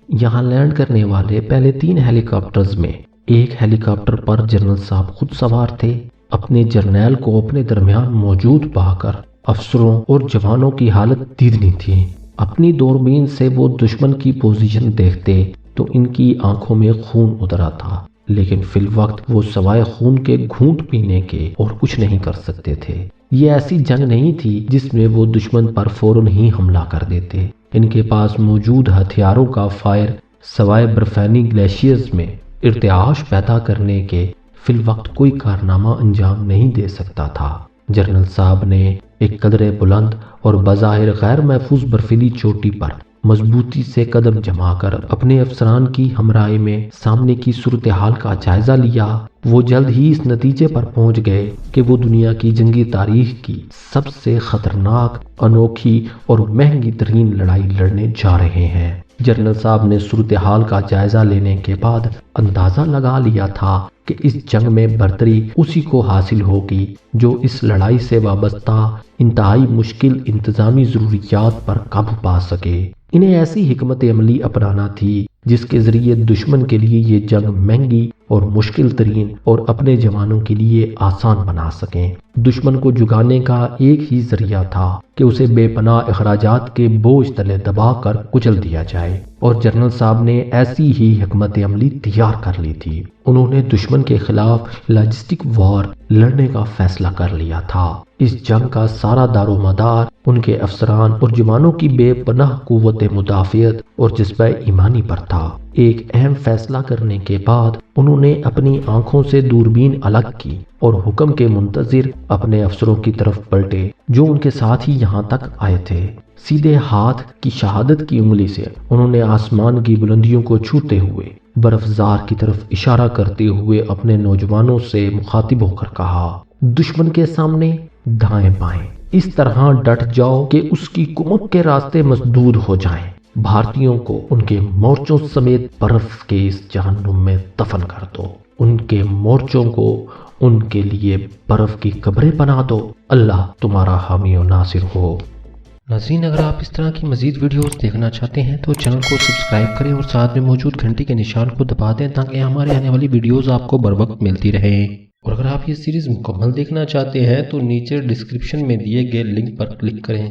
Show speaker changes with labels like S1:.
S1: یہاں لینڈ کرنے والے پہلے 3 ہیلی کاپٹرز میں ایک ہیلی کاپٹر پر جنرل صاحب خود سوار تھے۔ اپنے جرنیل کو اپنے درمیان موجود پا کر افسروں اور جوانوں کی حالت دیدنی تھی۔ اپنی دوربین سے وہ دشمن کی پوزیشن دیکھتے تو ان کی آنکھوں میں خون اترا تھا، لیکن فی الوقت وہ سوائے خون کے گھونٹ پینے کے اور کچھ نہیں کر سکتے تھے۔ یہ ایسی جنگ نہیں تھی جس میں وہ دشمن پر فوراً ہی حملہ کر دیتے۔ ان کے پاس موجود ہتھیاروں کا فائر سوائے برفانی گلیشیئرز میں ارتعاش پیدا کرنے کے فی الوقت کوئی کارنامہ انجام نہیں دے سکتا تھا۔ جنرل صاحب نے ایک قدرے بلند اور بظاہر غیر محفوظ برفیلی چوٹی پر مضبوطی سے قدم جما کر اپنے افسران کی ہمراہی میں سامنے کی صورتحال کا جائزہ لیا۔ وہ جلد ہی اس نتیجے پر پہنچ گئے کہ وہ دنیا کی جنگی تاریخ کی سب سے خطرناک، انوکھی اور مہنگی ترین لڑائی لڑنے جا رہے ہیں۔ جنرل صاحب نے صورتحال کا جائزہ لینے کے بعد اندازہ لگا لیا تھا کہ اس جنگ میں برتری اسی کو حاصل ہوگی جو اس لڑائی سے وابستہ انتہائی مشکل انتظامی ضروریات پر قابو پا سکے۔ انہیں ایسی حکمت عملی اپنانا تھی جس کے ذریعے دشمن کے لیے یہ جنگ مہنگی اور مشکل ترین اور اپنے جوانوں کے لیے آسان بنا سکیں۔ دشمن کو جگانے کا ایک ہی ذریعہ تھا کہ اسے بے پناہ اخراجات کے بوجھ تلے دبا کر کچل دیا جائے، اور جنرل صاحب نے ایسی ہی حکمت عملی تیار کر لی تھی۔ انہوں نے دشمن کے خلاف لاجسٹک وار لڑنے کا فیصلہ کر لیا تھا۔ اس جنگ کا سارا دار و مدار ان کے افسران اور جوانوں کی بے پناہ قوت مدافعت اور جذبہ ایمانی پر تھا۔ ایک اہم فیصلہ کرنے کے بعد انہوں نے اپنی آنکھوں سے دوربین الگ کی اور حکم کے منتظر اپنے افسروں کی طرف پلٹے جو ان کے ساتھ ہی یہاں تک آئے تھے۔ سیدھے ہاتھ کی شہادت کی انگلی سے انہوں نے آسمان کی بلندیوں کو چھوتے ہوئے برفزار کی طرف اشارہ کرتے ہوئے اپنے نوجوانوں سے مخاطب ہو کر کہا، دشمن کے سامنے دائیں بائیں اس طرح ڈٹ جاؤ کہ اس کی کمک کے راستے مسدود ہو جائیں۔ بھارتیوں کو ان کے مورچوں سمیت برف کے اس جہنم میں دفن کر دو۔ ان کے مورچوں کو ان کے لیے برف کی قبریں بنا دو۔ اللہ تمہارا حامی و ناصر ہو۔ ناظرین، اگر آپ اس طرح کی مزید ویڈیوز دیکھنا چاہتے ہیں تو چینل کو سبسکرائب کریں اور ساتھ میں موجود گھنٹی کے نشان کو دبا دیں تاکہ ہمارے آنے والی ویڈیوز آپ کو بر وقت ملتی رہیں۔ اور اگر آپ یہ سیریز مکمل دیکھنا چاہتے ہیں تو نیچے ڈسکرپشن میں دیے گئے لنک پر کلک کریں۔